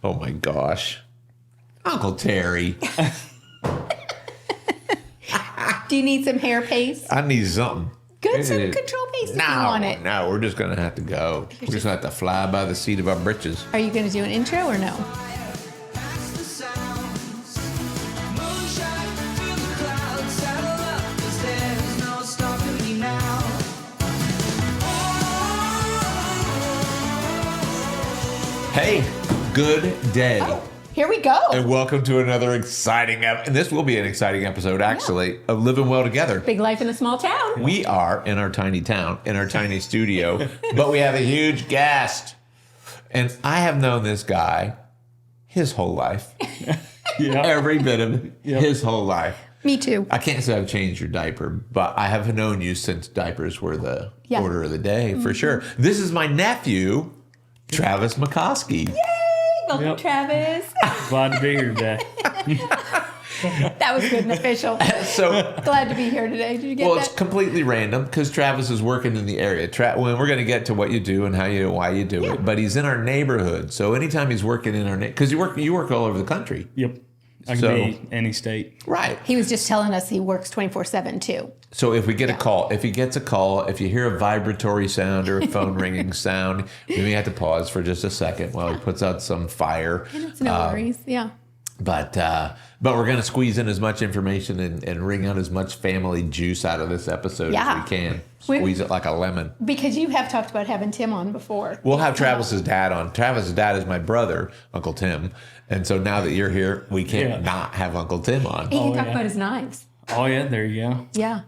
Oh my gosh. Uncle Terry. Do you need some hair paste? I need something. Good, some control paste if you want it. No, we're just going to have to go. We're just going to have to fly by the seat of our britches. Are you going to do an intro or no? Hey, good day. Oh, here we go. And welcome to another exciting and this will be an exciting episode, actually, of Living Well Together. Big life in a small town. We are in our tiny town, in our tiny studio, but we have a huge guest. And I have known this guy his whole life. Every bit of his whole life. Me too. I can't say I've changed your diaper, but I have known you since diapers were the order of the day, for sure. This is my nephew, Travis McCoskey. Yay! Welcome, Travis. Glad to be here today. That was good and official. So glad to be here today. Did you get that? It's completely random because Travis is working in the area. Well, we're going to get to what you do and why you do it, but he's in our neighborhood. So anytime he's working in our because you work all over the country. Yep. I can be any state. Right. He was just telling us he works 24/7 too. So if we get a call, if he gets a call, if you hear a vibratory sound or a phone ringing sound, we may have to pause for just a second while he puts out some fire. And it's no worries. Yeah. But we're going to squeeze in as much information and wring out as much family juice out of this episode as we can. Squeeze it like a lemon. Because you have talked about having Tim on before. We'll have Travis's dad on. Travis's dad is my brother, Uncle Tim. And so now that you're here, we can't not have Uncle Tim on. He can talk about his knives. Oh, yeah. There you go. Yeah.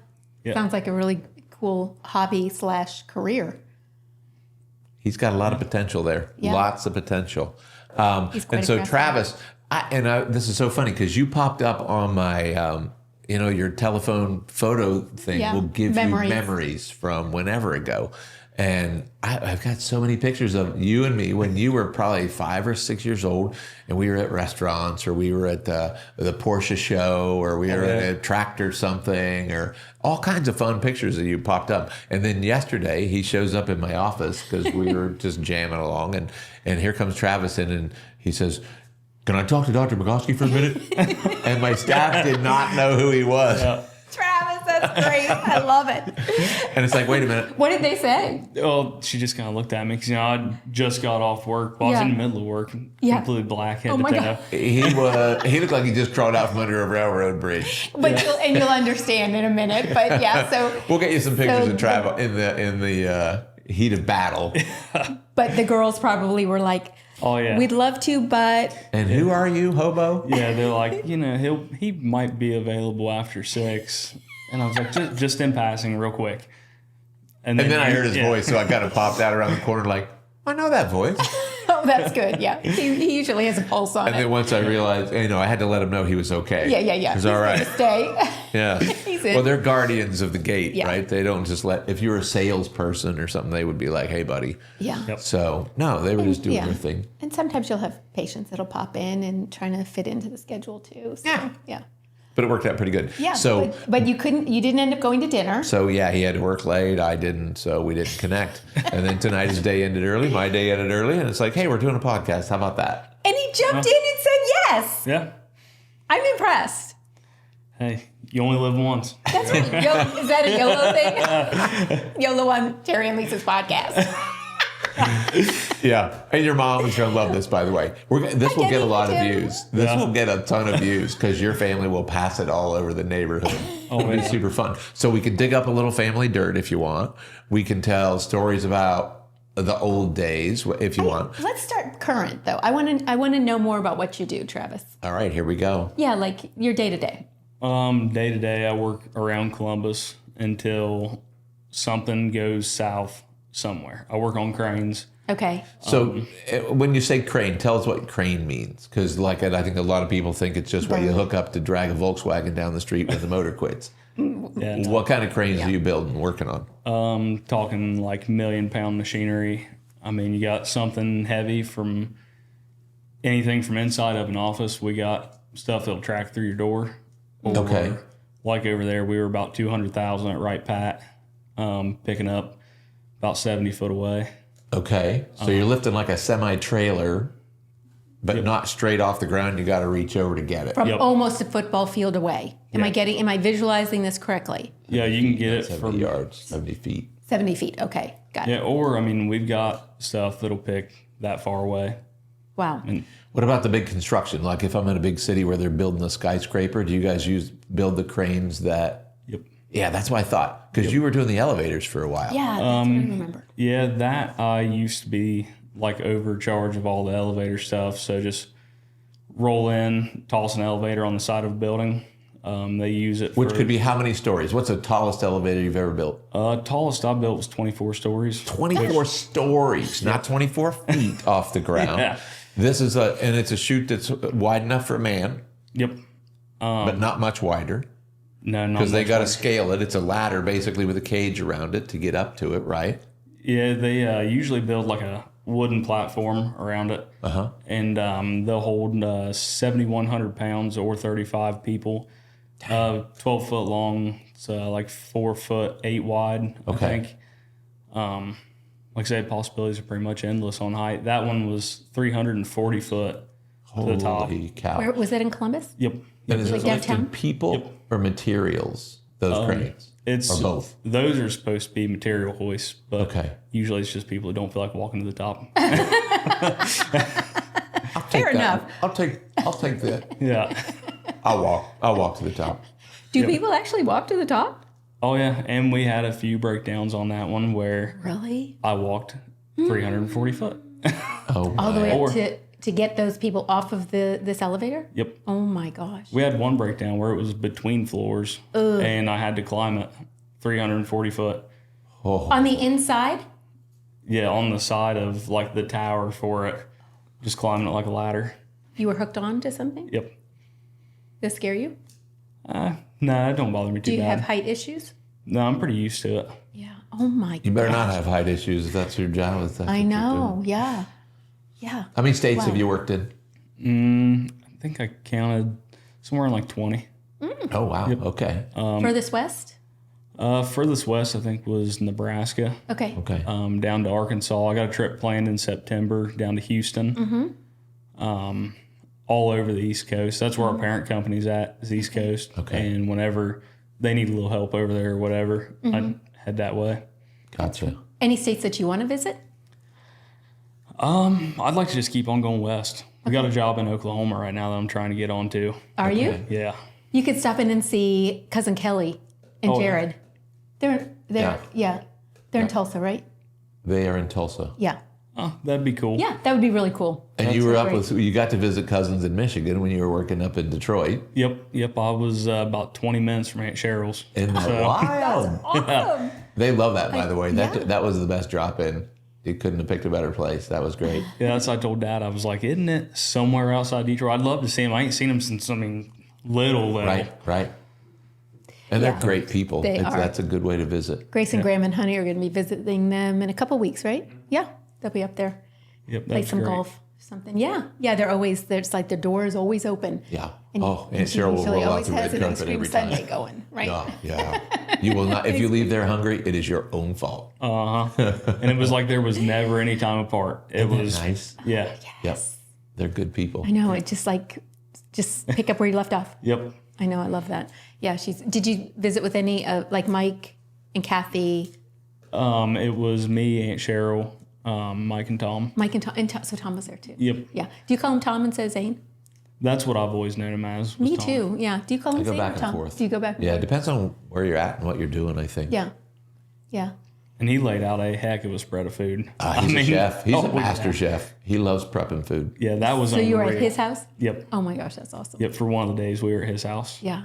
Sounds like a really cool hobby/career. He's got a lot of potential there. Yeah. Lots of potential. He's quite And so aggressive. Travis, this is so funny because you popped up on my, your telephone photo thing will give you memories from whenever ago. And I've got so many pictures of you and me when you were probably 5 or 6 years old, and we were at restaurants, or we were at the Porsche show, or we were at a tractor something, or all kinds of fun pictures of you popped up. And then yesterday he shows up in my office because we were just jamming along, and here comes Travis in, and he says, "Can I talk to Dr. McCoskey for a minute?" And my staff did not know who he was. Yeah. Travis, that's great. I love it. And it's like, wait a minute. What did they say? Well, she just kind of looked at me because, I just got off work. Well, I was in the middle of work. Completely black, head to toe. God. He looked like he just crawled out from under a railroad bridge. But you'll understand in a minute. But so we'll get you some pictures of Travis in the heat of battle. But the girls probably were like, "Oh yeah, we'd love to, but." And who are you, hobo? Yeah, they're like, he might be available after 6, and I was like, just in passing, real quick. And then I heard his voice, so I kind of popped out around the corner, like, I know that voice. Oh, that's good. Yeah, he usually has a pulse on And it. then once I realized, I had to let him know he was okay. Yeah. He's all right. Stay. Yeah. He's in. Well, they're guardians of the gate, Yeah. right? They don't just if you were a salesperson or something, they would be like, "Hey, buddy." Yeah. Yep. So no, they were just doing their thing. And sometimes you'll have patients that'll pop in and trying to fit into the schedule too. So, yeah. But it worked out pretty good. Yeah. So, but you didn't end up going to dinner. So he had to work late. I didn't, so we didn't connect. And then tonight his day ended early. My day ended early, and it's like, hey, we're doing a podcast. How about that? And he jumped in and said yes. Yeah. I'm impressed. Hey, you only live once. That's right. Is that a YOLO thing? YOLO on Terry and Lisa's podcast. Yeah. And your mom is going to love this, by the way. This will get a lot of views. This will get a ton of views because your family will pass it all over the neighborhood. It'll be super fun. So we can dig up a little family dirt if you want. We can tell stories about the old days if you want. Let's start current, though. I want to know more about what you do, Travis. All right, here we go. Yeah, like your day-to-day. Day to day, I work around Columbus until something goes south somewhere. I work on cranes. Okay. So when you say crane, tell us what crane means. Because I think a lot of people think it's just what you hook up to drag a Volkswagen down the street when the motor quits. Yeah, no. What kind of cranes are you building, working on? Talking like 1 million pound machinery. I mean, you got something heavy from anything from inside of an office. We got stuff that'll track through your door. Okay. Like over there, we were about 200,000 at Right Pat, picking up about 70 foot away. Okay. So you're lifting like a semi-trailer but not straight off the ground. You got to reach over to get it. From almost a football field away. Am I visualizing this correctly? Yeah, you can get it 70 yards, 70 feet. 70 feet. Okay, got it. Yeah, or I mean, we've got stuff that'll pick that far away. Wow. What about the big construction? Like if I'm in a big city where they're building a skyscraper, do you guys build the cranes that? Yep. Yeah, that's what I thought. Because you were doing the elevators for a while. Yeah, that's what I remember. Yeah, that I used to be like overcharge of all the elevator stuff. So just roll in, toss an elevator on the side of a building. They use it Which could be how many stories? What's the tallest elevator you've ever built? Tallest I built was 24 stories. 24 stories, not 24 feet off the ground. Yeah. This is and it's a chute that's wide enough for a man, Yep. but not much wider. No, not Because they much got to wider. scale it. It's a ladder basically with a cage around it to get up to it, right? Yeah, they usually build like a wooden platform around it. Uh-huh. And they'll hold 7,100 pounds or 35 people. 12 foot long. It's like 4'8" wide, I think. Like I said, possibilities are pretty much endless on height. That one was 340 foot to the top. Holy cow. Where was that in Columbus? Yep. And is Like it lifting downtown? people or materials, those cranes? It's Or both? Those are supposed to be material hoists, but Okay. usually it's just people who don't feel like walking to the top. Fair enough. I'll take that. Yeah. I'll walk to the top. Do people actually walk to the top? Oh yeah, and we had a few breakdowns on that one where Really? I walked 340 foot. Oh, All the way Or- up to get those people off of this elevator? Yep. Oh my gosh. We had one breakdown where it was between floors, and I had to climb it 340 foot. On the inside? Yeah, on the side of like the tower for it, just climbing it like a ladder. You were hooked on to something? Yep. Did that scare you? No, it don't bother me too Do you bad. have height issues? No, I'm pretty used to it. Yeah. Oh my You better gosh. not have height issues if that's your job. If that's I what you're know. doing. Yeah. Yeah. How many states Wow. have you worked in? I think I counted somewhere in like 20. Oh, wow. Okay. Furthest west? Furthest west, I think, was Nebraska. Okay. Okay. Down to Arkansas. I got a trip planned in September down to Houston. All over the East Coast. That's where our parent company's at, is East Coast. Okay. And whenever they need a little help over there or whatever, I head that way. Gotcha. Any states that you want to visit? I'd like to just keep on going west. We got a job in Oklahoma right now that I'm trying to get on to. Are you? Yeah. You could stop in and see cousin Kelly and Oh, yeah. Jared. They're They're in Tulsa, right? They are in Tulsa. Yeah. Oh, that'd be cool. Yeah, that would be really cool. And you were up great. you got to visit cousins in Michigan when you were working up in Detroit. Yep. I was about 20 minutes from Aunt Cheryl's. Isn't that wild? Awesome. They love that, by the way. yeah. That was the best drop in. You couldn't have picked a better place. That was great. Yeah, that's what I told Dad. I was like, isn't it somewhere outside Detroit? I'd love to see him. I ain't seen him since, little. Right. And they're great people. They are. That's a good way to visit. Grace and Graham and Honey are going to be visiting them in a couple weeks, right? Yeah, they'll be up there. Yep, Play that's some great. golf, something. Yeah, there's like the door is always open. Yeah. And, And she Cheryl will usually roll out always the has red an ice carpet cream every time. sundae going, right? Yeah. You will not. If you leave there hungry, it is your own fault. And it was like there was never any time apart. It was Nice. Yeah. Yep. They're good people. I know. It just pick up where you left off. Yep. I know. I love that. Yeah. Did you visit with any like Mike and Kathy? It was me, Aunt Cheryl, Mike, and Tom. Mike and Tom, so Tom was there too. Yep. Yeah. Do you call him Tom instead of Zane? That's what I've always known him as. was Me Tom. too. Yeah. Do you call him go Zane back or and Tom? forth. Do you go back? Yeah, it depends on where you're at and what you're doing, I think. Yeah. Yeah. And he laid out a heck of a spread of food. He's a chef. He's a yeah. master chef. He loves prepping food. Yeah, that was So you were at unreal. his house? Yep. Oh my gosh, that's awesome. Yep, for one of the days we were at his house. Yeah.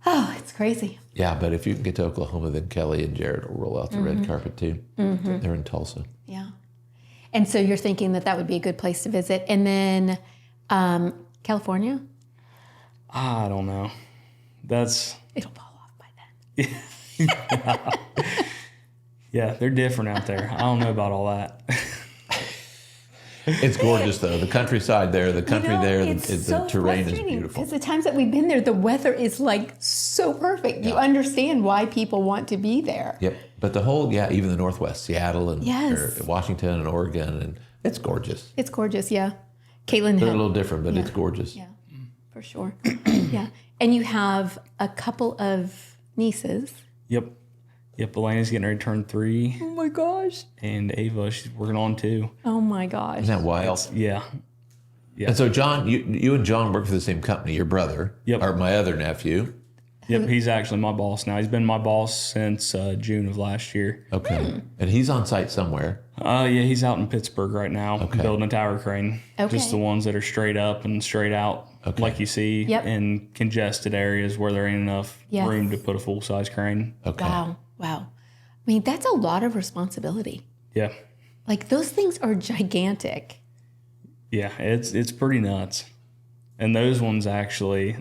Oh, it's crazy. Yeah, but if you can get to Oklahoma, then Kelly and Jared will roll out the red carpet too. They're in Tulsa. Yeah. And so you're thinking that would be a good place to visit. And then California? I don't know. It'll fall off by then. Yeah, they're different out there. I don't know about all that. It's gorgeous though. The countryside there, the terrain is beautiful. Because the times that we've been there, the weather is like so perfect. You understand why people want to be there. Yep. But the whole, even the Northwest, Seattle and Yes. or Washington and Oregon, and it's gorgeous. It's gorgeous, yeah. Caitlin They're a little different, but it's gorgeous. Yeah, for sure. Yeah. And you have a couple of nieces. Yep. Elena's getting ready to turn 3. Oh my gosh. And Ava, she's working on 2. Oh my gosh. Isn't that wild? Yeah. And so, John, you and John work for the same company. Your brother, or my other nephew. Yep, he's actually my boss now. He's been my boss since June of last year. Okay. And he's on site somewhere. Yeah, he's out in Pittsburgh right now building a tower crane. Okay. Just the ones that are straight up and straight out, like you see in congested areas where there ain't enough room to put a full-size crane. Okay. Wow. I mean, that's a lot of responsibility. Yeah. Like, those things are gigantic. Yeah, it's pretty nuts. And those ones actually,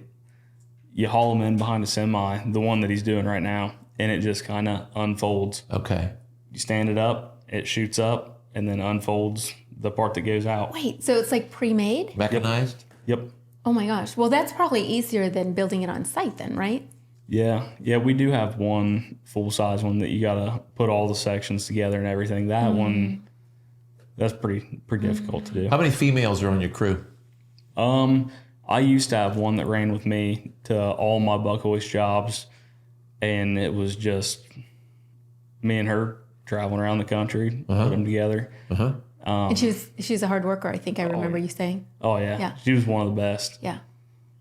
you haul them in behind a semi, the one that he's doing right now, and it just kind of unfolds. Okay. You stand it up, it shoots up, and then unfolds the part that goes out. Wait, so it's like pre-made? Mechanized? Yep. Oh my gosh. Well, that's probably easier than building it on site then, right? Yeah, we do have one full-size one that you got to put all the sections together and everything. That one, that's pretty difficult to do. How many females are on your crew? I used to have one that ran with me to all my Buckoish jobs, and it was just me and her traveling around the country, put them together. And she's a hard worker, I think I remember you saying. Oh, yeah. She was one of the best. Yeah.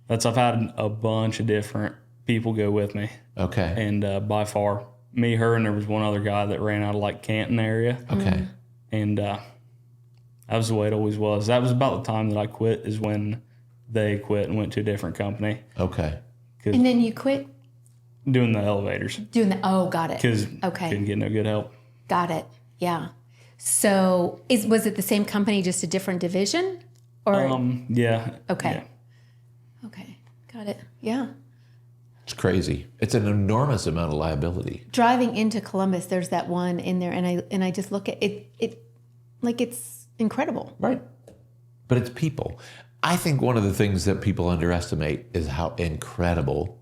I've had a bunch of different people go with me. Okay. And by far, me, her, and there was one other guy that ran out of like Canton area. Okay. And that was the way it always was. That was about the time that I quit, is when they quit and went to a different company. Okay. And then you quit doing the elevators. Got it. Because couldn't get no good help. Got it. Yeah. So was it the same company, just a different division? Or yeah. Okay. Yeah. Okay. Got it. Yeah. It's crazy. It's an enormous amount of liability. Driving into Columbus, there's that one in there, and I just look at it like it's incredible. Right. But it's people. I think one of the things that people underestimate is how incredible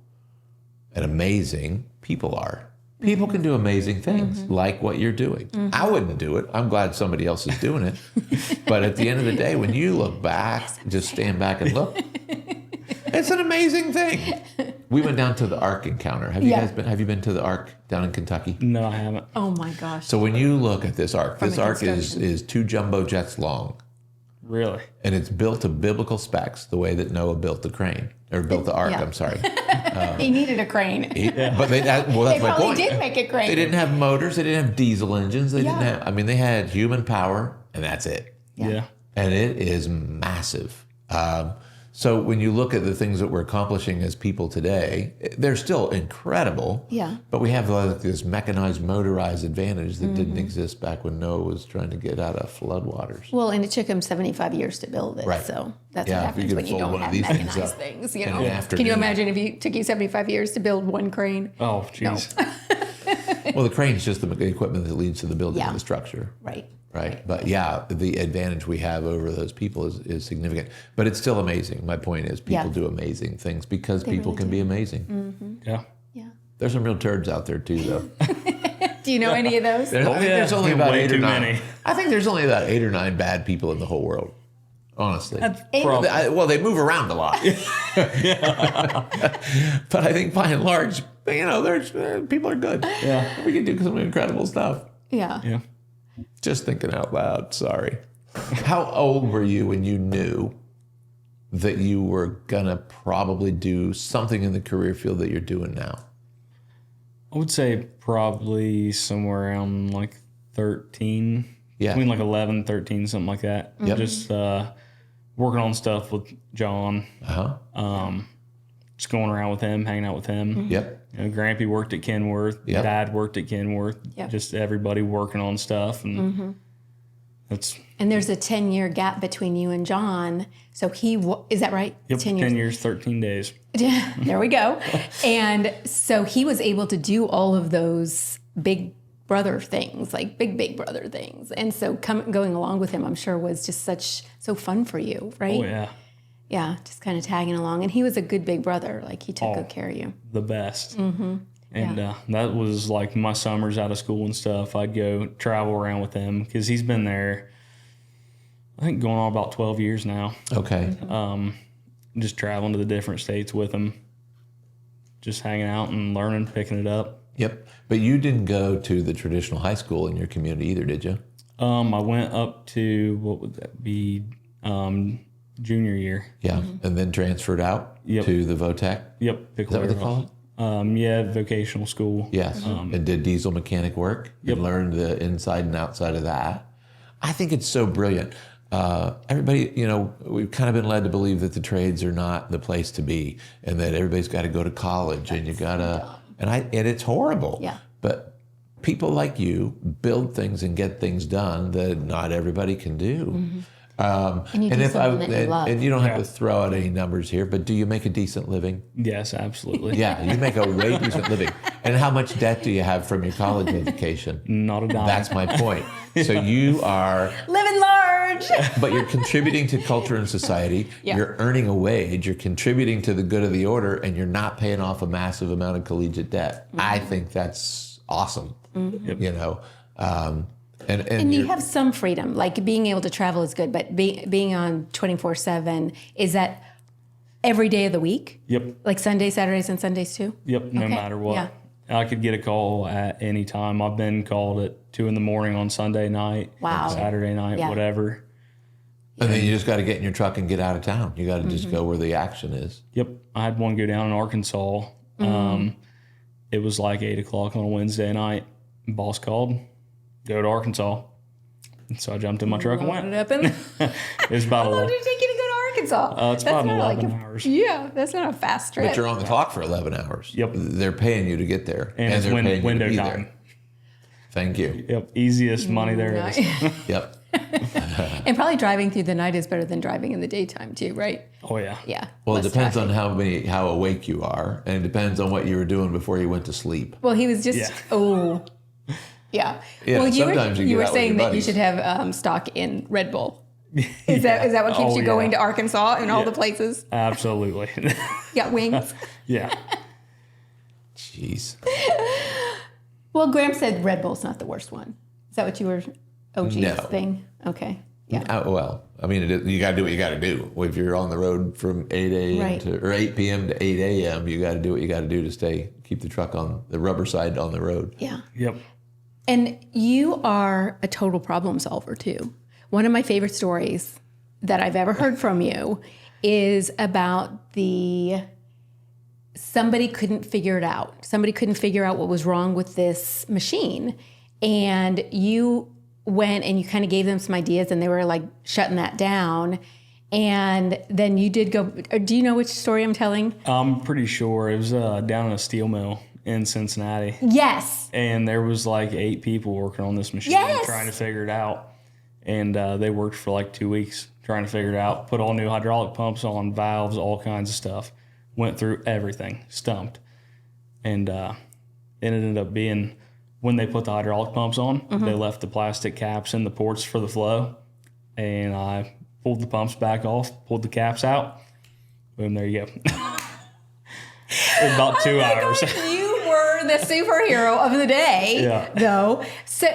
and amazing people are. People can do amazing things, like what you're doing. I wouldn't do it. I'm glad somebody else is doing it. But at the end of the day, when you look back, just stand back and look, it's an amazing thing. We went down to the Ark encounter. Have you been to the Ark down in Kentucky? No, I haven't. Oh my gosh. So when you look at this Ark is 2 jumbo jets long. Really? And it's built to biblical specs, the way that Noah built the crane, or built the Ark, I'm sorry. He needed a crane. But that's my probably point. did make a crane. They didn't have motors. They didn't have diesel engines. They had human power, and that's it. Yeah. And it is massive. So when you look at the things that we're accomplishing as people today, they're still incredible. Yeah. But we have like this mechanized, motorized advantage that didn't exist back when Noah was trying to get out of floodwaters. Well, and it took him 75 years to build it. Right. So that's Yeah, what if you happens could when you fold don't one of have these things mechanized up things. in an Can you afternoon. imagine if it took you 75 years to build one crane? Oh, jeez. No. Well, the crane's just the equipment that leads to the building of the structure. Right. Right. But yeah, the advantage we have over those people is significant. But it's still amazing. My point is people do amazing things because people can be amazing. Yeah. Yeah. There's some real turds out there too, though. Do you know any of those? I think there's only about Way 8 or too 9. many. I think there's only about 8 or 9 bad people in the whole world. Honestly. Probably. They move around a lot. But I think by and large, there's people are good. Yeah. We can do some incredible stuff. Yeah. Yeah. Just thinking out loud, sorry. How old were you when you knew that you were going to probably do something in the career field that you're doing now? I would say probably somewhere around like 13. Yeah. Between like 11, 13, something like that. Yep. Just working on stuff with John. Just going around with him, hanging out with him. Yep. Grampy worked at Kenworth. Yep. Dad worked at Kenworth. Yep. Just everybody working on stuff. And that's... And there's a 10-year gap between you and John. So is that right? Yep, 10 years, 13 days. There we go. And so he was able to do all of those big brother things, like big brother things. And so going along with him, I'm sure was just so fun for you, right? Oh, yeah. Yeah, just kind of tagging along. And he was a good big brother. Like, he took good care of you. The best. And that was like my summers out of school and stuff. I'd go travel around with him because he's been there, I think going on about 12 years now. Okay. Just traveling to the different states with him, just hanging out and learning, picking it up. Yep. But you didn't go to the traditional high school in your community either, did you? I went up to, what would that be, junior year. Yeah. And then transferred out to the VOTEC? Yep. Is that what they call it? Yeah, vocational school. Yes. And did diesel mechanic work? Yep. And learned the inside and outside of that. I think it's so brilliant. Everybody, we've kind of been led to believe that the trades are not the place to be, and that everybody's got to go to college, and you gotta, and it's horrible. Yeah. But people like you build things and get things done that not everybody can do. Mm-hmm. And you do something that you love. And you don't have to throw out any numbers here, but do you make a decent living? Yes, absolutely. Yeah, you make a way decent living. And how much debt do you have from your college education? Not a dime. That's my point. So you are living large, but you're contributing to culture and society. Yeah. You're earning a wage. You're contributing to the good of the order, and you're not paying off a massive amount of collegiate debt. Mm-hmm. I think that's awesome. Mm-hmm. And you have some freedom, like being able to travel is good, but being on 24/7, is that every day of the week? Yep. Like Sunday, Saturdays, and Sundays too? Yep, no matter what. Yeah. I could get a call at any time. I've been called at 2 a.m. on Sunday night, Saturday night, whatever. And then you just got to get in your truck and get out of town. You got to just go where the action is. Yep. I had one go down in Arkansas. It was like 8 o'clock on a Wednesday night. Boss called, go to Arkansas. And so I jumped in my truck and went. It was about How long did it take you to go to Arkansas? It's about 11 hours. Yeah, that's not a fast trip. But you're on the clock for 11 hours. Yep. They're paying you to get there. And it's they're paying window you to be time. there. Thank you. Yep. Easiest money there is. Yep. And probably driving through the night is better than driving in the daytime too, right? Oh, yeah. Yeah. Well, it depends on how awake you are, and it depends on what you were doing before you went to sleep. Well, he was just, Yeah. Yeah, well, sometimes you were out with saying your that you buddies. should have stock in Red Bull. Is that what keeps you going to Arkansas and all the places? Absolutely. Got wings? Yeah. Jeez. Well, Graham said Red Bull's not the worst one. Is that what you were, thing? Okay. Yeah. Well, I mean, you got to do what you got to do. If you're on the road from 8 a.m. or 8 p.m. to 8 a.m., you got to do what you got to do to keep the truck on the rubber side on the road. Yeah. Yep. And you are a total problem solver too. One of my favorite stories that I've ever heard from you is about somebody couldn't figure it out. Somebody couldn't figure out what was wrong with this machine. And you went and you kind of gave them some ideas and they were like shutting that down. And then you did go, do you know which story I'm telling? I'm pretty sure it was down in a steel mill in Cincinnati. Yes. And there was like 8 people working on this machine trying to figure it out. And they worked for like 2 weeks trying to figure it out, put all new hydraulic pumps on, valves, all kinds of stuff. Went through everything, stumped. And it ended up being, when they put the hydraulic pumps on, they left the plastic caps in the ports for the flow. And I pulled the pumps back off, pulled the caps out. Boom, there you go. In about 2 hours. You were the superhero of the day, though. So,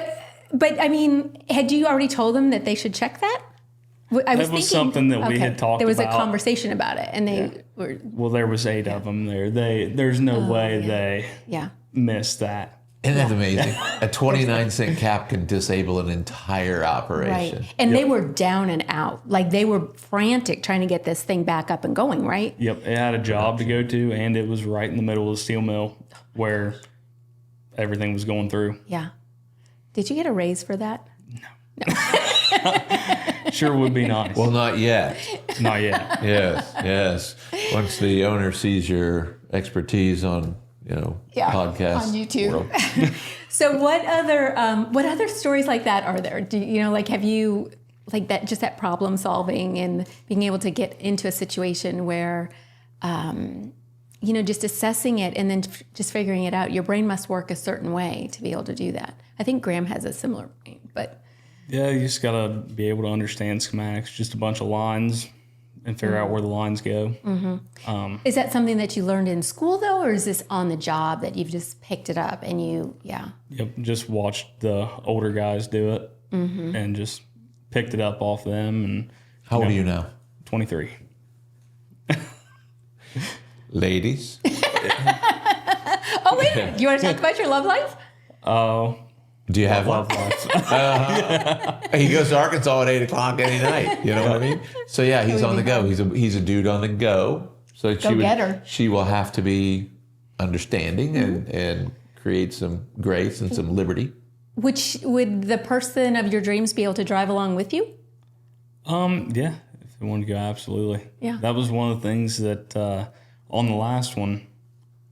but I mean, had you already told them that they should check that? I was thinking, something that we had talked about. There was a conversation about it, and they were. Well, there was 8 of them there. There's no way they missed that. Isn't that amazing? A 29-cent cap can disable an entire operation. Right. And they were down and out. Like they were frantic trying to get this thing back up and going, right? Yep. It had a job to go to, and it was right in the middle of the steel mill where everything was going through. Yeah. Did you get a raise for that? No. Sure would be nice. Well, not yet. Not yet. Yes. Once the owner sees your expertise on, podcasts on YouTube. So what other stories like that are there? Do have you like that, just that problem solving and being able to get into a situation where, just assessing it and then just figuring it out. Your brain must work a certain way to be able to do that. I think Graham has a similar brain, but. Yeah, you just got to be able to understand schematics, just a bunch of lines and figure out where the lines go. Mm-hmm. Is that something that you learned in school, though, or is this on the job that you've just picked it up and Yep, just watched the older guys do it and just picked it up off them. And how old are you now? 23. Ladies. Oh, wait a minute. You want to talk about your love life? Oh. Do you have love one? life? He goes to Arkansas at 8 o'clock any night. You know what I mean? So yeah, he's on the go. He's a dude on the go. So she will have to be understanding and create some grace and some liberty. Which would the person of your dreams be able to drive along with you? Yeah, if they wanted to go, absolutely. Yeah. That was one of the things that on the last one,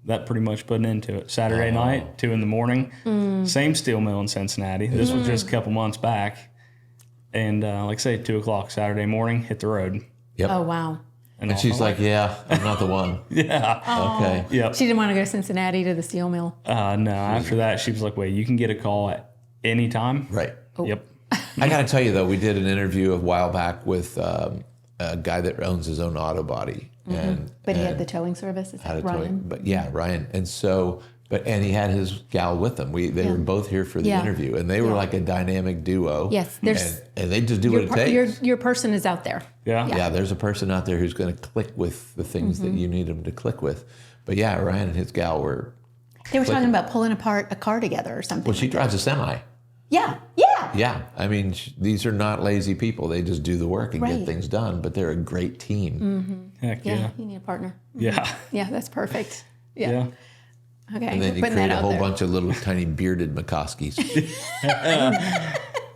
that pretty much put an end to it. Saturday night, 2 a.m, same steel mill in Cincinnati. This was just a couple months back. And like I say, 2 o'clock Saturday morning, hit the road. Yep. Oh, wow. And she's like, yeah, I'm not the one. Yeah. Okay. Yep. She didn't want to go to Cincinnati to the steel mill. No, after that, she was like, wait, you can get a call at any time? Right. Oh. Yep. I got to tell you, though, we did an interview a while back with a guy that owns his own auto body. But he had the towing service. Is that Ryan? But yeah, Ryan. And so, and he had his gal with him. They were both here for the interview, and they were like a dynamic duo. Yes, and they just do what it takes. Your person is out there. Yeah. There's a person out there who's going to click with the things that you need them to click with. But yeah, Ryan and his gal were. They were talking about pulling apart a car together or something. Well, she drives a semi. Yeah. Yeah, I mean, these are not lazy people. They just do the work and get things done, but they're a great team. Heck yeah. You need a partner. Yeah. Yeah, that's perfect. Yeah. Yeah. Okay. And then you create a whole bunch of little tiny bearded McCoskies.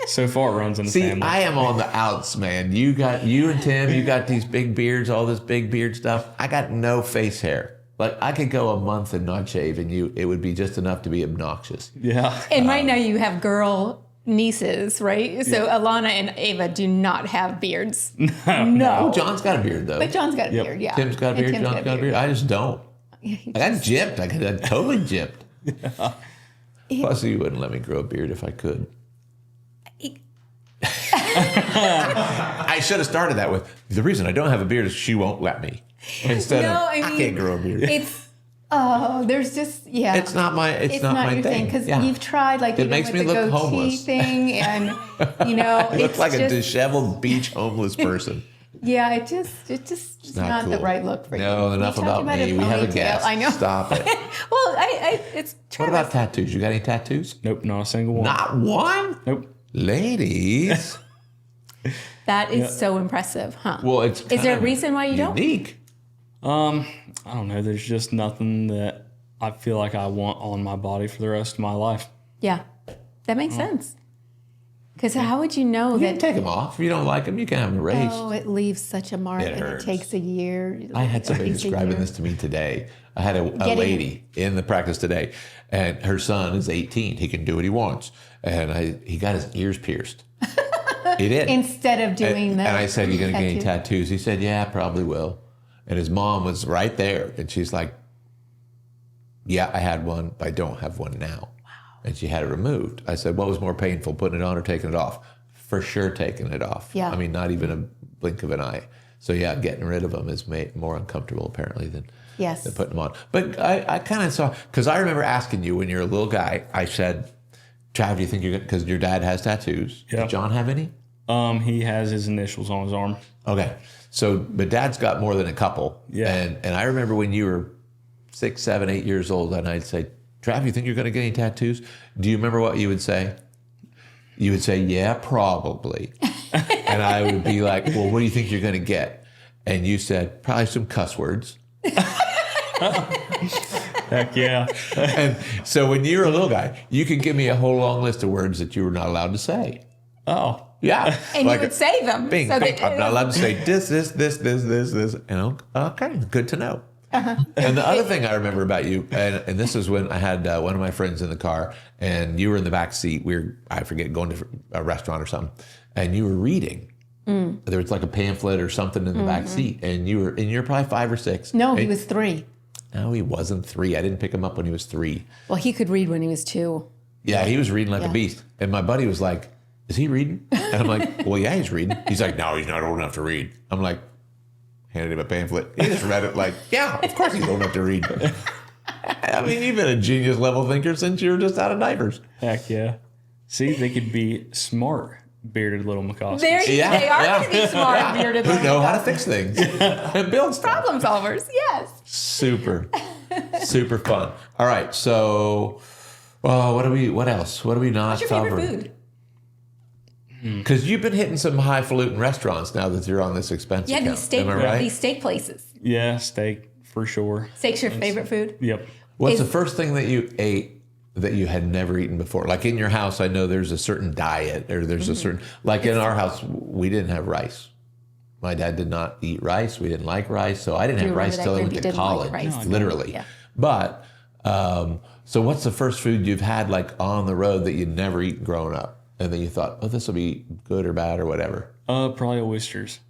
So far it runs in the family. I am on the outs, man. You and Tim, you got these big beards, all this big beard stuff. I got no face hair. Like, I could go a month and not shave, and it would be just enough to be obnoxious. Yeah. And right now you have girl nieces, right? So Alana and Ava do not have beards. No. Oh, John's got a beard, though. But John's got a beard, yeah. Tim's got a beard, John's got a beard. I just don't. I got gypped. I got totally gypped. Plus, you wouldn't let me grow a beard if I could. I should have started that with, the reason I don't have a beard is she won't let me. Instead of, I can't grow a beard. There's just, It's not my your thing. Because you've tried, like, it makes me with the look goatee homeless thing, and, I look like a disheveled beach homeless person. Yeah, it's just not cool. the right look for you. No, enough about me. We have a guest. I know. Stop it. Well, it's Travis. What about tattoos? You got any tattoos? Nope, not a single one. Not one? Nope. Ladies. That is so impressive, huh? Well, is there a reason why you don't? Unique. I don't know. There's just nothing that I feel like I want on my body for the rest of my life. Yeah, that makes sense. Because how would you know You that? can take them off. If you don't like them, you can have them erased. Oh, it leaves such a mark, It and hurts. it takes a year. I had somebody describing this to me today. I had a lady in the practice today, and her son is 18. He can do what he wants. And he got his ears pierced. He did. Instead of doing that. And I said, you going to get any tattoos? He said, yeah, I probably will. And his mom was right there. And she's like, yeah, I had one, but I don't have one now. Wow. And she had it removed. I said, what was more painful, putting it on or taking it off? For sure taking it off. Yeah. I mean, not even a blink of an eye. So yeah, getting rid of them is more uncomfortable apparently than putting them on. But I kind of saw, because I remember asking you when you're a little guy, I said, Trav, do you think you're going to, because your dad has tattoos. Yeah. Does John have any? He has his initials on his arm. Okay. So, but Dad's got more than a couple. Yeah. And I remember when you were 6, 7, 8 years old, and I'd say, Trav, you think you're going to get any tattoos? Do you remember what you would say? You would say, yeah, probably. And I would be like, well, what do you think you're going to get? And you said, probably some cuss words. Heck yeah. And so when you were a little guy, you could give me a whole long list of words that you were not allowed to say. Oh. Yeah. And you would say them. Bing, so bing. I'm not allowed to say this. And okay, good to know. And the other thing I remember about you, and this is when I had one of my friends in the car, and you were in the back seat. We were, I forget, going to a restaurant or something, and you were reading. There was like a pamphlet or something in the back seat, and you're probably 5 or 6. No, he was 3. No, he wasn't 3. I didn't pick him up when he was 3. Well, he could read when he was 2. Yeah, he was reading like a beast. And my buddy was like, is he reading? And I'm like, well, yeah, he's reading. He's like, no, he's not old enough to read. I'm like, handed him a pamphlet. He just read it like, yeah, of course he's old enough to read. I mean, you've been a genius level thinker since you were just out of diapers. Heck yeah. See, they could be smart bearded little McCoskey. They are going to be smart, bearded Who little know how to McCoskey. fix things and build stuff. Problem solvers, yes. Super fun. All right, so what else? What do we not What's your cover? favorite food? Because you've been hitting some highfalutin restaurants now that you're on this expense Yeah, account. Am I right? these steak places. Yeah, steak for sure. Steak's your favorite food? Yep. What's the first thing that you ate that you had never eaten before? Like in your house, I know there's a certain diet or there's a certain, like in our house, we didn't have rice. My dad did not eat rice. We didn't like rice. So I didn't have rice till I went to college, literally. Yeah. But, so what's the first food you've had like on the road that you'd never eaten growing up? And then you thought, oh, this will be good or bad or whatever. Probably oysters.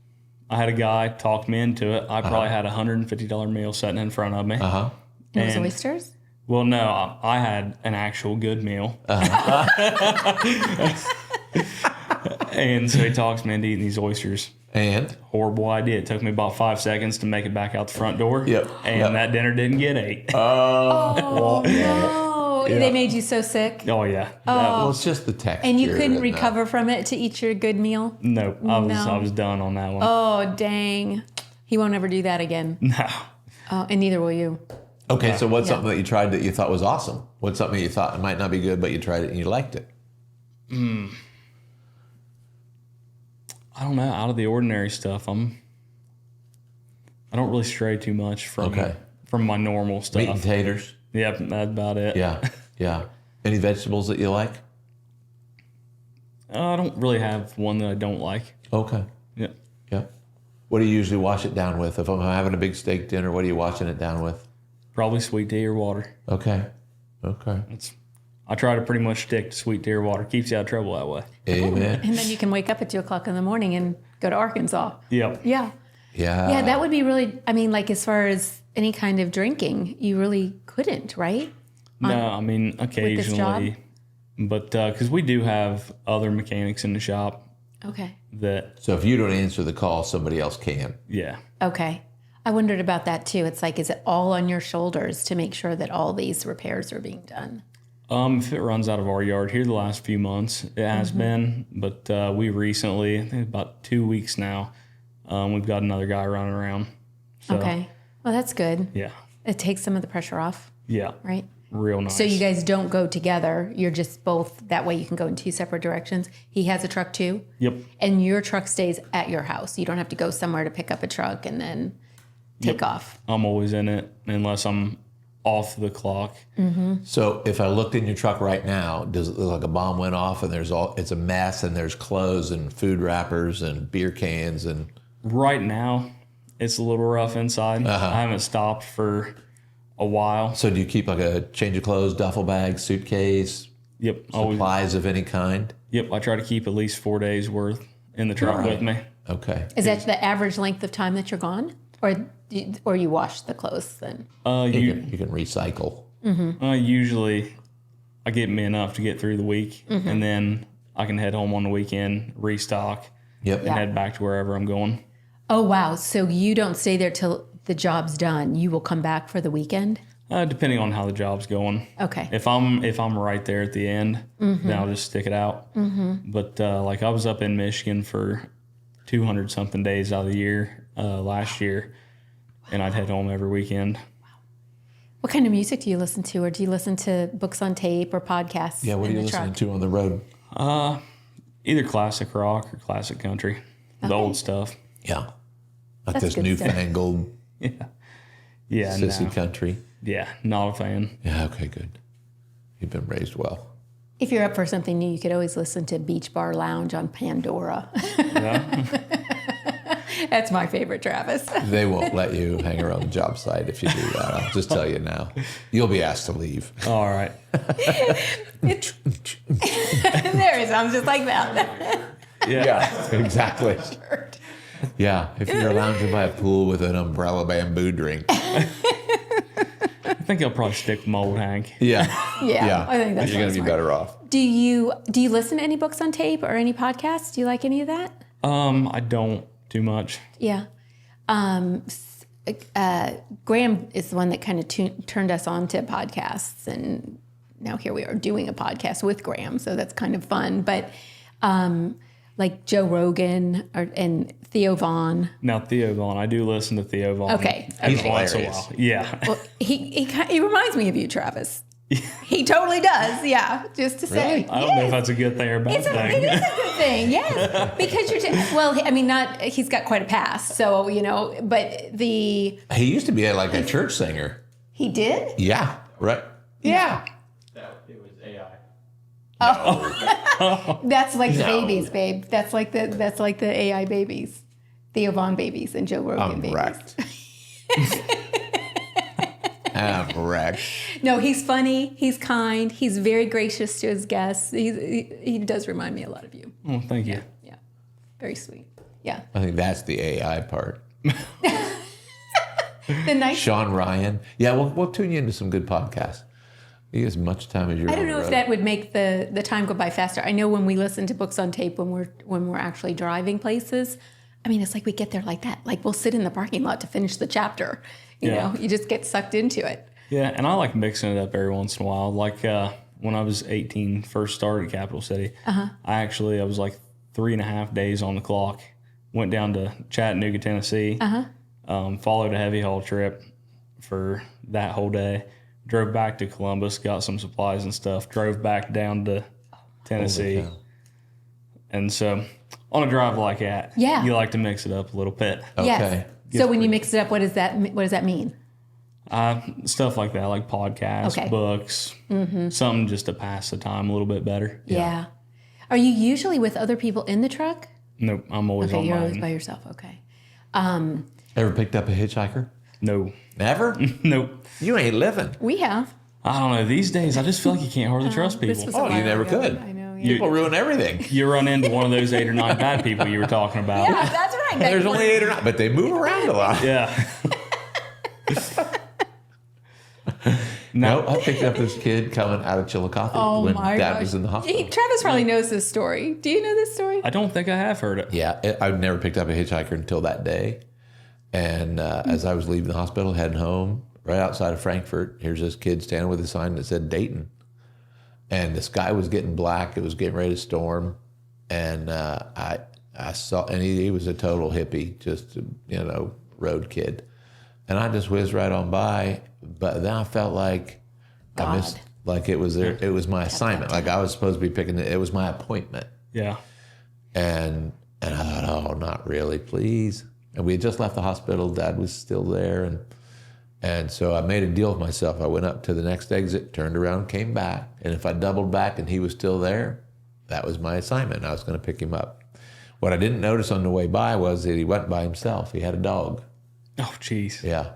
I had a guy talk me into it. I probably had a $150 meal sitting in front of me. And it was oysters? Well, no, I had an actual good meal. And so he talks me into eating these oysters. And? Horrible idea. It took me about 5 seconds to make it back out the front door. Yep. And that dinner didn't get ate. Oh, no. Yeah. They made you so sick? Oh, yeah. Well, it's just the texture. And you couldn't recover from it to eat your good meal? Nope. I was done on that one. Oh, dang. He won't ever do that again. No. And neither will you. Okay, so what's something that you tried that you thought was awesome? What's something you thought it might not be good, but you tried it and you liked it? I don't know. Out of the ordinary stuff, I don't really stray too much from my normal stuff. Meat and taters? Yep, that's about it. Yeah. Any vegetables that you like? I don't really have one that I don't like. Okay. Yeah. Yeah. What do you usually wash it down with? If I'm having a big steak dinner, what are you washing it down with? Probably sweet tea or water. Okay. I try to pretty much stick to sweet tea or water. Keeps you out of trouble that way. Amen. And then you can wake up at 2 o'clock in the morning and go to Arkansas. Yep. Yeah. Yeah, that would be really, I mean, like as far as any kind of drinking, you really couldn't, right? No, I mean, occasionally. But because we do have other mechanics in the shop. Okay. So if you don't answer the call, somebody else can. Yeah. Okay. I wondered about that too. It's like, is it all on your shoulders to make sure that all these repairs are being done? If it runs out of our yard here the last few months, it has been. But we recently, I think about 2 weeks now, we've got another guy running around. So, okay. Well, that's good. Yeah. It takes some of the pressure off. Yeah. Right? Real nice. So you guys don't go together. You're just both, that way you can go in 2 separate directions. He has a truck too? Yep. And your truck stays at your house. You don't have to go somewhere to pick up a truck and then take off. I'm always in it unless I'm off the clock. Mm-hmm. So if I looked in your truck right now, does it look like a bomb went off and it's a mess and there's clothes and food wrappers and beer cans and... Right now, it's a little rough inside. I haven't stopped for a while. So do you keep like a change of clothes, duffel bag, suitcase? Yep. Supplies of any kind? Yep. I try to keep at least 4 days worth in the truck with me. Okay. Is that the average length of time that you're gone? Or you wash the clothes then? You can recycle. Usually, I get me enough to get through the week, and then I can head home on the weekend, restock, and head back to wherever I'm going. Oh, wow. So you don't stay there till the job's done. You will come back for the weekend? Depending on how the job's going. Okay. If I'm right there at the end, then I'll just stick it out. But like I was up in Michigan for 200 something days out of the year last year, and I'd head home every weekend. What kind of music do you listen to? Or do you listen to books on tape or podcasts? Yeah, what are you listening to on the road? Either classic rock or classic country. The old stuff. Yeah. Like That's this good newfangled sissy country. Yeah, not a fan. Yeah, okay, good. You've been raised well. If you're up for something new, you could always listen to Beach Bar Lounge on Pandora. Yeah. That's my favorite, Travis. They won't let you hang around the job site if you do that. I'll just tell you now. You'll be asked to leave. All right. There it sounds just like that. Yeah, exactly. Yeah, if you're lounging by a pool with an umbrella bamboo drink. I think I'll probably stick with my old Hank. Yeah. I think that's you're going to be better off. Do you listen to any books on tape or any podcasts? Do you like any of that? I don't too much. Yeah. Graham is the one that kind of turned us on to podcasts, and now here we are doing a podcast with Graham, so that's kind of fun. But like Joe Rogan and Theo Vaughn. Now, Theo Vaughn, I do listen to Theo Vaughn. Okay. Every once in a while. Yeah. Well, he reminds me of you, Travis. He totally does. Yeah. Just to say. I don't know if that's a good thing or a bad thing. It is a good thing. Yes. Because he's got quite a past. So, but He used to be like a church singer. He did? Yeah. Right. Yeah. It was AI. Oh. That's like the babies, babe. That's like the AI babies. Theo Vaughn babies and Joe Rogan babies. Wrecked. I'm wrecked. No, he's funny. He's kind. He's very gracious to his guests. He does remind me a lot of you. Oh, thank you. Yeah. Very sweet. Yeah. I think that's the AI part. The nice. Sean Ryan. Yeah, we'll tune you into some good podcasts. You get as much time as you're. I don't know if that would make the time go by faster. I know when we listen to books on tape when we're actually driving places, I mean, it's like we get there like that. Like we'll sit in the parking lot to finish the chapter. You know, you just get sucked into it. Yeah, and I like mixing it up every once in a while. Like when I was 18, first started at Capital City, I was like 3.5 days on the clock. Went down to Chattanooga, Tennessee, followed a heavy haul trip for that whole day. Drove back to Columbus, got some supplies and stuff, drove back down to Tennessee. And so on a drive like that, you like to mix it up a little bit. Okay. Yes. So when you mix it up, what does that mean? Stuff like that, like podcasts, books, something just to pass the time a little bit better. Yeah. Are you usually with other people in the truck? Nope, I'm always on you're mine. always by yourself. Okay. Ever picked up a hitchhiker? No. Never? Nope. You ain't living. We have. I don't know. These days, I just feel like you can't hardly trust people. You never could. I know. People ruin everything. You run into one of those 8 or 9 bad people you were talking about. Yeah, that's right. There's only 8 or 9, but they move around a lot. Yeah. No, I picked up this kid coming out of Chillicothe when Dad was in the hospital. Travis probably knows this story. Do you know this story? I don't think I have heard it. Yeah, I've never picked up a hitchhiker until that day. And as I was leaving the hospital, heading home, right outside of Frankfurt, here's this kid standing with a sign that said Dayton. And the sky was getting black. It was getting ready to storm. And I saw, and he was a total hippie, just, road kid. And I just whizzed right on by. But then I felt like I missed, like it was there. It was my assignment. Like I was supposed to be picking it. It was my appointment. Yeah. And I thought, oh, not really, please. And we had just left the hospital. Dad was still there. And so I made a deal with myself. I went up to the next exit, turned around, came back. And if I doubled back and he was still there, that was my assignment. I was going to pick him up. What I didn't notice on the way by was that he went by himself. He had a dog. Oh, jeez. Yeah.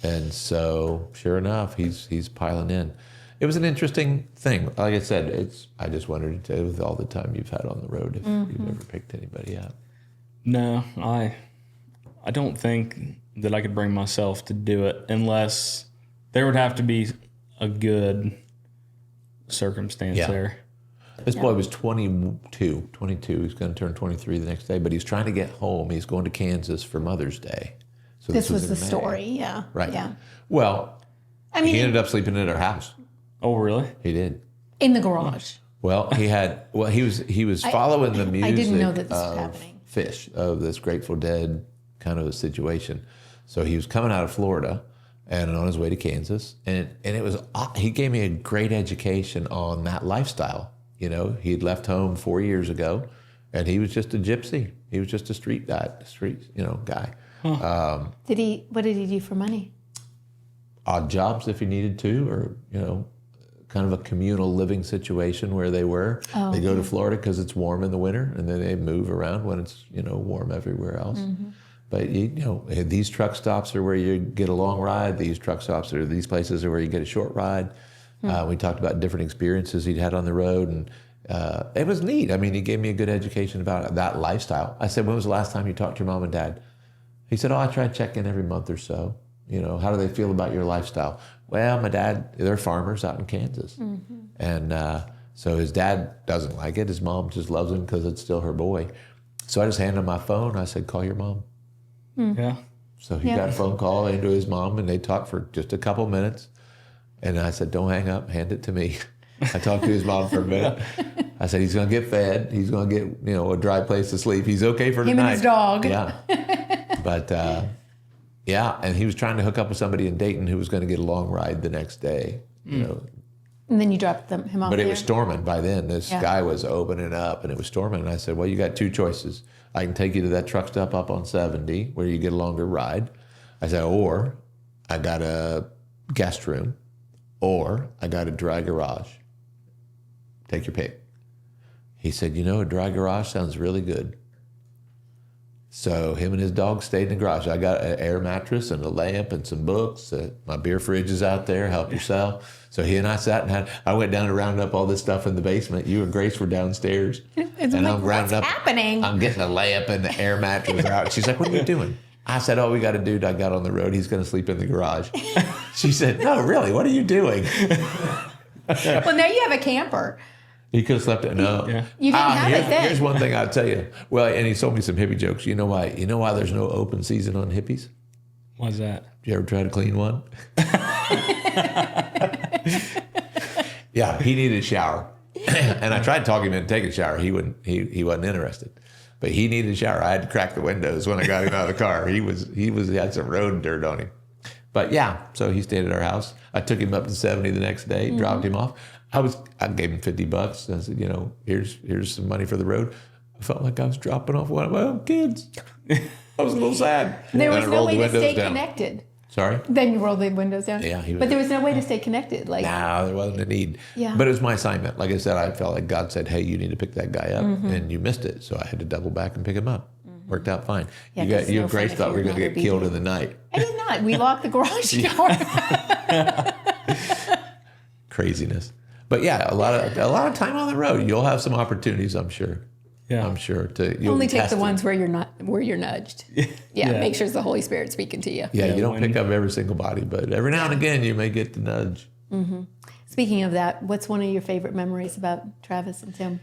And so, sure enough, he's piling in. It was an interesting thing. Like I said, I just wondered, with all the time you've had on the road, if you've ever picked anybody up. No, I don't think that I could bring myself to do it unless there would have to be a good circumstance there. This boy was 22. He's going to turn 23 the next day, but he's trying to get home. He's going to Kansas for Mother's Day. So this was the in May. story, yeah. Right. Yeah. Well, he ended up sleeping at our house. Oh, really? He did. In the garage. Well, he was following the music I didn't know that this was happening. Fish, of this Grateful Dead kind of a situation. So he was coming out of Florida and on his way to Kansas. And it was, he gave me a great education on that lifestyle. He'd left home 4 years ago and he was just a gypsy. He was just a street guy. Huh. What did he do for money? Odd jobs if he needed to, or, kind of a communal living situation where they were. They go to Florida because it's warm in the winter, and then they move around when it's, warm everywhere else. Mm-hmm. But, these truck stops are where you get a long ride. These truck stops are, these places are where you get a short ride. We talked about different experiences he'd had on the road, and it was neat. I mean, he gave me a good education about that lifestyle. I said, when was the last time you talked to your mom and dad? He said, I try to check in every month or so. How do they feel about your lifestyle? Well, my dad, they're farmers out in Kansas. Mm-hmm. And so his dad doesn't like it. His mom just loves him because it's still her boy. So I just handed him my phone. I said, call your mom. Yeah. So he got a phone call into his mom, and they talked for just a couple minutes. And I said, don't hang up, hand it to me. I talked to his mom for a minute. I said, he's going to get fed. He's going to get, a dry place to sleep. He's okay for tonight. Him and his dog. Yeah. But, and he was trying to hook up with somebody in Dayton who was going to get a long ride the next day, And then you dropped him off. But it was storming by then. The sky was opening up and it was storming. And I said, well, you got two choices. I can take you to that truck stop up on 70 where you get a longer ride. I said, or I got a guest room, or I got a dry garage. Take your pick. He said, a dry garage sounds really good. So him and his dog stayed in the garage. I got an air mattress and a lamp and some books. My beer fridge is out there. Help yourself. So he and I sat and I went down to round up all this stuff in the basement. You and Grace were downstairs. And I'm rounding up. What's happening? I'm getting a layup and the air mattress out. She's like, what are you doing? I said, we got a dude I got on the road. He's going to sleep in the garage. She said, no, really? What are you doing? Well, now you have a camper. He could have slept in. No. Yeah. You didn't have it then. Here's one thing I'll tell you. Well, and he told me some hippie jokes. You know why there's no open season on hippies? Why's that? Did you ever try to clean one? Yeah, he needed a shower. And I tried to talk him into taking a shower. He wasn't interested. But he needed a shower. I had to crack the windows when I got him out of the car. He had some road dirt on him. But yeah, so he stayed at our house. I took him up to 70 the next day, dropped him off. I gave him $50. I said, here's some money for the road. I felt like I was dropping off one of my own kids. I was a little sad. There was no way to stay connected. Sorry? Then you rolled the windows down. Yeah. But there was no way to stay connected. No, there wasn't a need. Yeah. But it was my assignment. Like I said, I felt like God said, hey, you need to pick that guy up. And you missed it. So I had to double back and pick him up. Worked out fine. Yeah, you and Grace thought we were going to get killed in the night. I did not. We locked the garage door. Craziness. But yeah, a lot of time on the road. You'll have some opportunities, I'm sure. Yeah, I'm sure. Only take the ones where you're nudged. Yeah, make sure it's the Holy Spirit speaking to you. Yeah, you don't pick up every single body, but every now and again you may get the nudge. Mm-hmm. Speaking of that, what's one of your favorite memories about Travis and Tim?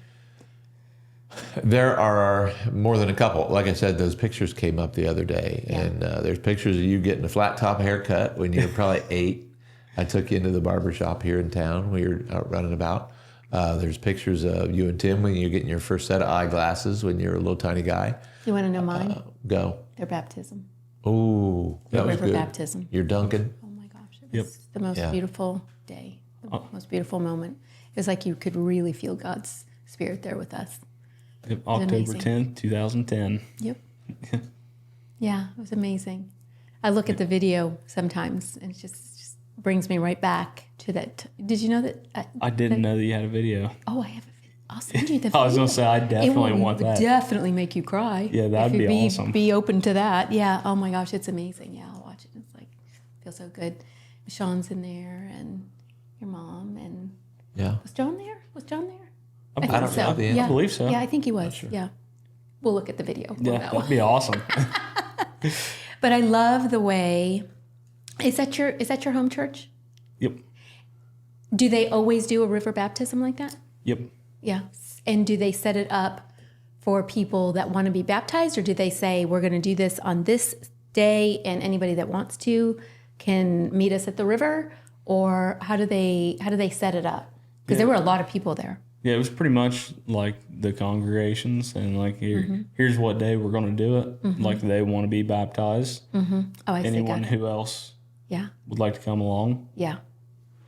There are more than a couple. Like I said, those pictures came up the other day, and there's pictures of you getting a flat top haircut when you were probably 8. I took you into the barber shop here in town. We were out running about. There's pictures of you and Tim when you're getting your first set of eyeglasses when you're a little tiny guy. You want to know mine? Go. Their baptism. Oh, that was river good. baptism. You're dunking. Oh my gosh, it was the most beautiful day, the most beautiful moment. It was like you could really feel God's Spirit there with us. Yep, October 10th, 2010. Yep. Yeah, it was amazing. I look at the video sometimes and it just brings me right back to that. Did you know that? I didn't know that you had a video. Oh, I have a video. I'll send you the video. I was going to say, I definitely want that. It would definitely make you cry. Yeah, that'd be awesome. Be open to that. Yeah. Oh my gosh, it's amazing. Yeah, I'll watch it. It's like, feels so good. Sean's in there and your mom and was John there? I don't know. I believe so. Yeah, I think he was. Sure. Yeah. We'll look at the video. Yeah, that'd be awesome. But I love the way, is that your home church? Yep. Do they always do a river baptism like that? Yep. Yeah. And do they set it up for people that want to be baptized, or do they say we're going to do this on this day and anybody that wants to can meet us at the river? Or how do they set it up? Because there were a lot of people there. Yeah, it was pretty much like the congregations, and like here's what day we're going to do it. Mm-hmm. Like they want to be baptized. Mm-hmm. Oh, I see. Anyone who else would like to come along. Yeah.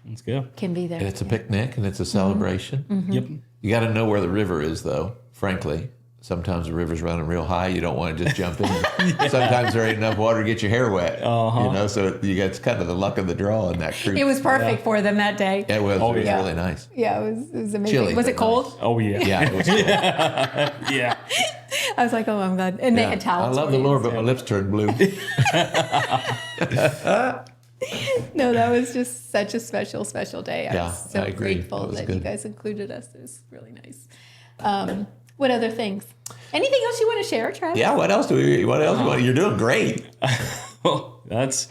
Let's go. Can be there. And it's a picnic and it's a celebration. Mm-hmm. Yep. You got to know where the river is, though, frankly. Sometimes the river's running real high. You don't want to just jump in. Sometimes there ain't enough water to get your hair wet. So it's kind of the luck of the draw in that creek. It was perfect for them that day. It was. It was really nice. Yeah, it was amazing. Chilly, was it cold? Nice. Oh, yeah. Yeah, it was cold. Yeah. I was like, oh, I'm glad. And they had towels. I love the Lord, but my lips turned blue. No, that was just such a special, special day. I was so grateful that you guys included us. It was really nice. What other things? Anything else you want to share, Travis? Yeah, what else you want? You're doing great. Well, that's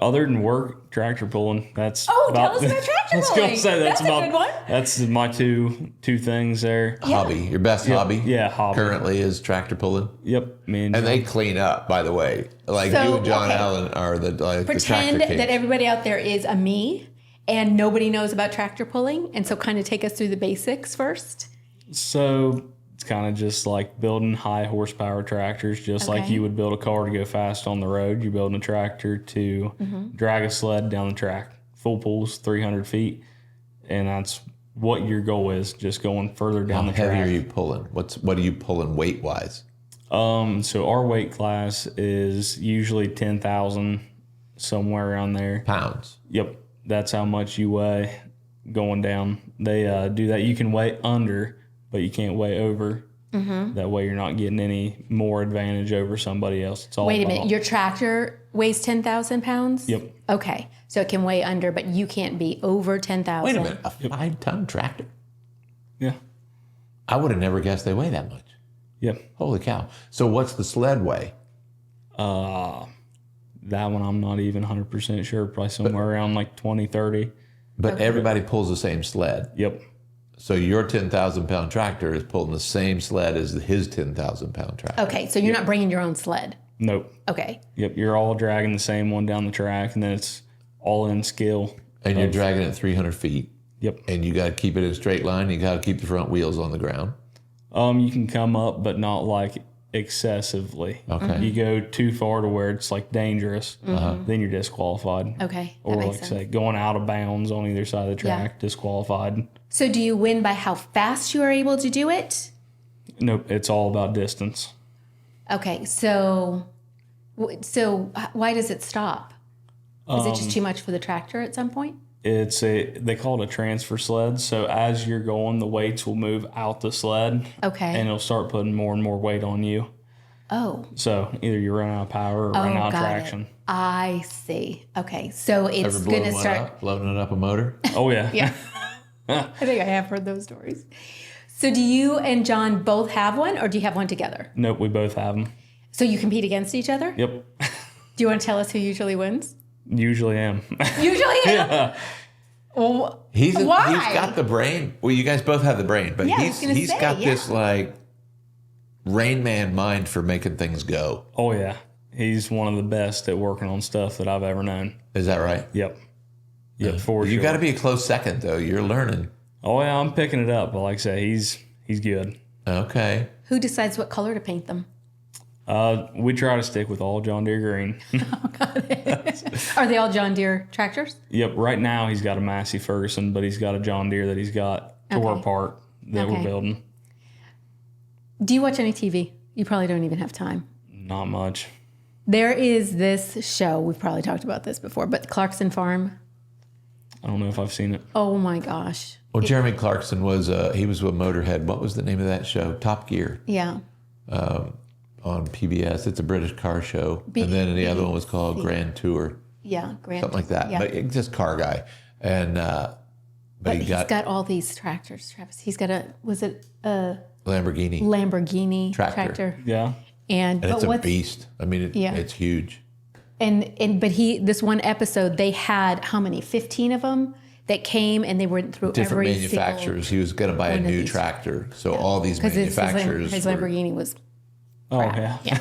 other than work, tractor pulling. That's tell us about tractor pulling. I was going to say that's a good one. That's my two things there. Hobby, your best hobby. Yeah, hobby. Currently is tractor pulling. Yep, me and they clean up, by the way. Like you and John Allen are the tractor Pretend kings. that everybody out there is a me, and nobody knows about tractor pulling. And so kind of take us through the basics first. So it's kind of just like building high horsepower tractors, just like you would build a car to go fast on the road. You're building a tractor to drag a sled down the track. Full pulls, 300 feet. And that's what your goal is, just going further down the track. How heavy are you pulling? What are you pulling weight-wise? So our weight class is usually 10,000, somewhere around there. Pounds? Yep. That's how much you weigh going down. They do that. You can weigh under, but you can't weigh over. That way you're not getting any more advantage over somebody else. It's all Wait a minute. Your tractor weighs 10,000 pounds? Yep. Okay. So it can weigh under, but you can't be over 10,000. Wait a minute. A 5-ton tractor? Yeah. I would have never guessed they weigh that much. Yep. Holy cow. So what's the sled weigh? That one I'm not even 100% sure. Probably somewhere around like 20, 30. But everybody pulls the same sled. Yep. So your 10,000-pound tractor is pulling the same sled as his 10,000-pound tractor. Okay, so you're not bringing your own sled. Nope. Okay. Yep. You're all dragging the same one down the track, and then it's all in skill. And you're dragging it 300 feet. Yep. And you got to keep it in a straight line. You got to keep the front wheels on the ground. You can come up, but not like excessively. Okay. You go too far to where it's like dangerous, then you're disqualified. Okay. Or like say going out of bounds on either side of the track, disqualified. So do you win by how fast you are able to do it? Nope, it's all about distance. Okay, so why does it stop? Is it just too much for the tractor at some point? They call it a transfer sled. So as you're going, the weights will move out the sled. Okay. And it'll start putting more and more weight on you. Oh. So either you run out of power or run out of traction. It. I see. Okay, so it's going to start Loading up a motor? Oh, yeah. Yeah. I think I have heard those stories. So do you and John both have one, or do you have one together? Nope, we both have them. So you compete against each other? Yep. Do you want to tell us who usually wins? Usually am. Usually am? Yeah. Well, He's why? got the brain. Well, you guys both have the brain, but he's got this like Rain Man mind for making things go. Oh, yeah. He's one of the best at working on stuff that I've ever known. Is that right? Yep. Yep, for sure. You got to be a close second, though. You're learning. Oh, yeah, I'm picking it up. But like I say, he's good. Okay. Who decides what color to paint them? We try to stick with all John Deere green. Are they all John Deere tractors? Yep. Right now he's got a Massey Ferguson, but he's got a John Deere that he's got tore apart that we're building. Do you watch any TV? You probably don't even have time. Not much. There is this show. We've probably talked about this before, but Clarkson Farm. I don't know if I've seen it. Oh my gosh. Well, Jeremy Clarkson was he was with Motorhead. What was the name of that show? Top Gear. Yeah. On PBS. It's a British car show. And then the other one was called Grand Tour. Yeah, Something like that. Yeah. But it's just car guy. And but he's got all these tractors, Travis. He's got a Lamborghini tractor. Yeah. And it's a beast. I mean, it's huge. But this one episode, they had how many? 15 of them that came, and they went through different every manufacturers. He was going to buy a new tractor, so all these manufacturers. His Lamborghini was. Oh yeah. Yeah.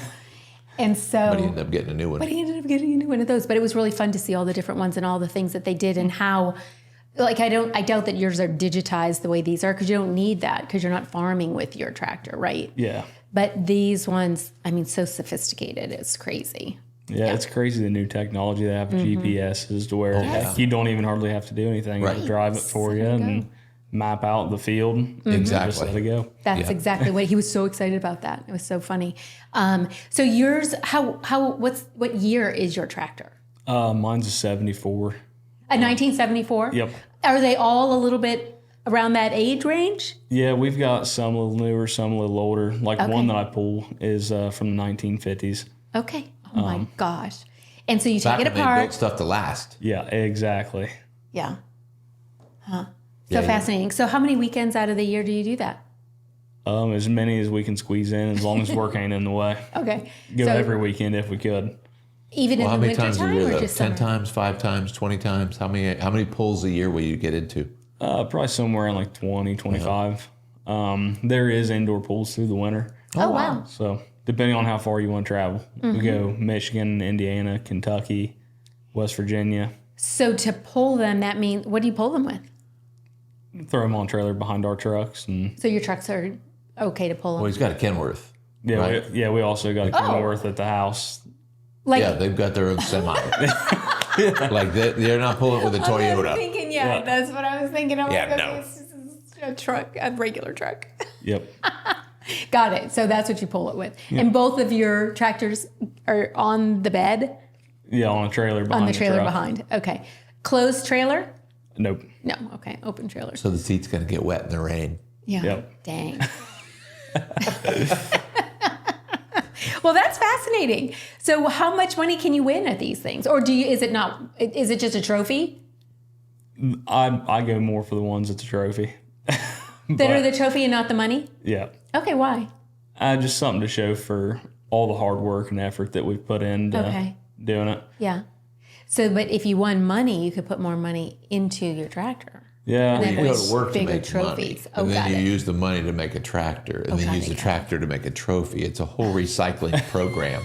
And so. But he ended up getting a new one. But he ended up getting a new one of those. But it was really fun to see all the different ones and all the things that they did and how. Like I doubt that yours are digitized the way these are, because you don't need that because you're not farming with your tractor, right? Yeah. But these ones, I mean, so sophisticated, it's crazy. Yeah, it's crazy the new technology they have GPSs to where you don't even hardly have to do anything. Right. It'll drive it for you and map out the field. Exactly. Just let it go. That's exactly what he was so excited about. That it was so funny. So yours, what year is your tractor? Mine's a 74. A 1974. Yep. Are they all a little bit around that age range? Yeah, we've got some a little newer, some a little older. Like one that I pull is from the 1950s. Okay. Oh my gosh. And so you take it They apart. built stuff to last. Yeah, exactly. Yeah. Huh. So fascinating. So how many weekends out of the year do you do that? As many as we can squeeze in, as long as work ain't in the way. Okay. Go every weekend if we could. Even in the winter time, times a year, or though? just 10 summer? times, 5 times, 20 times? How many pulls a year will you get into? Probably somewhere around like 20, 25. There is indoor pools through the winter. Oh, wow. So depending on how far you want to travel. We go Michigan, Indiana, Kentucky, West Virginia. So to pull them, that means, what do you pull them with? Throw them on a trailer behind our trucks. And So your trucks are okay to pull them? Well, he's got a Kenworth. yeah, Right. we also got a Kenworth at the house. Like, Yeah, they've got their own semi. Like they're not pulling with a I was Toyota. thinking, Yeah. that's what I was thinking. I'm Yeah, like, no. okay, it's just a truck, a regular truck. Yep. Got it. So that's what you pull it with. And both of your tractors are on the bed? Yeah, on a trailer behind On the trailer truck. behind. Okay. Closed trailer? Nope. No. Okay. Open trailer. So the seat's going to get wet in the rain. Yeah. Yep. Dang. Well, that's fascinating. So how much money can you win at these things? Or is it just a trophy? I go more for the ones that's a trophy. That are the trophy and not the money? Yeah. Okay, why? Just something to show for all the hard work and effort that we've put into doing it. Yeah. So, but if you won money, you could put more money into your tractor. Yeah. Then You go to work to bigger make trophies. money, Oh, and then got you it. use the money to make a tractor, and then got use it, the got tractor to make a trophy. It's a whole recycling program.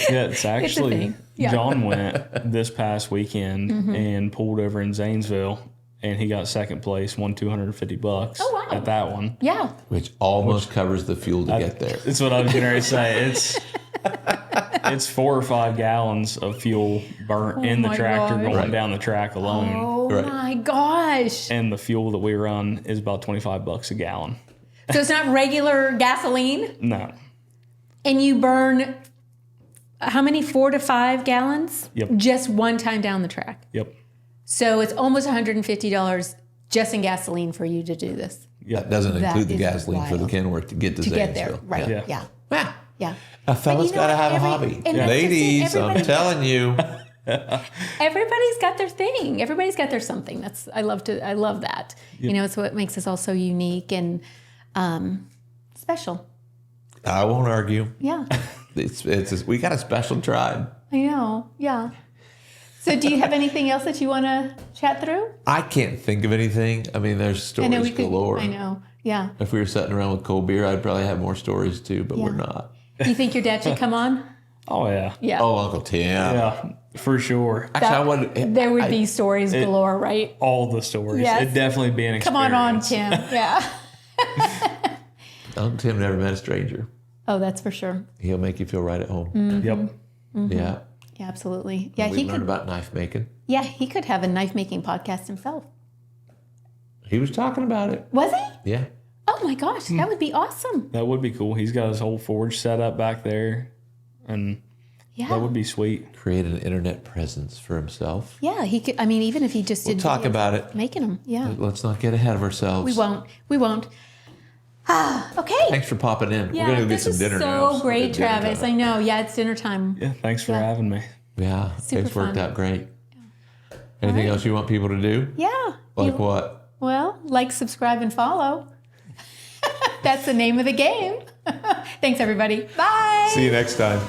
Yeah, it's actually, thing. Yeah. John went this past weekend and pulled over in Zanesville, and he got second place, won $250 Oh, wow. at that one. Yeah. Which almost covers the fuel to get there. That's what I was going to say. It's 4 or 5 gallons of fuel burnt in the my tractor gosh. going Right. down the track alone. Oh Right. my gosh. And the fuel that we run is about $25 a gallon. So it's not regular gasoline? No. And you burn how many? 4 to 5 gallons? Yep. Just one time down the track. Yep. So it's almost $150 just in gasoline for you to do this. That doesn't include the is gasoline for the wild. Kenworth to get to To get there. Zanesville. Right. Yeah. Yeah. Yeah. Yeah. A fella's But you know got to what? have a Every- hobby. and that's Ladies, I'm everybody- telling you. Everybody's got their thing. Everybody's got their something. I love that. You know, it's what makes us all so unique and special. I won't argue. Yeah. We got a special tribe. I know. Yeah. So do you have anything else that you want to chat through? I can't think of anything. I mean, there's stories galore. I know. Yeah. If we were sitting around with cold beer, I'd probably have more stories too, but we're not. Do you think your dad should come on? Oh, yeah. Yeah. Oh, Uncle Tim. Yeah, for sure. Actually, There would be stories galore, right? All the stories. Yes. It'd definitely be an Come experience. on, Tim. Yeah. Uncle Tim never met a stranger. Oh, that's for sure. He'll make you feel right at home. Yep. Mm-hmm. Yeah. Yeah, absolutely. Yeah, We he learned could. about knife making. Yeah, he could have a knife making podcast himself. He was talking about it. Was he? Yeah. Oh my gosh, that would be awesome. That would be cool. He's got his whole forge set up back there, and Yeah. that would be sweet. Create an internet presence for himself. Yeah, he could. I mean, even if he just We'll did talk videos about it. making them. Yeah, Let's not get ahead of ourselves. we won't. We won't. Okay. Thanks for popping in. Yeah, We're going to go get this some is dinner so now. So great, it's dinner Travis. time. I know. Yeah, it's dinner time. Yeah, thanks for having me. Yeah. Super It's worked fun. out great. Anything else you want people to do? Yeah. Like You- what? Well, like, subscribe, and follow. That's the name of the game. Thanks, everybody. Bye. See you next time.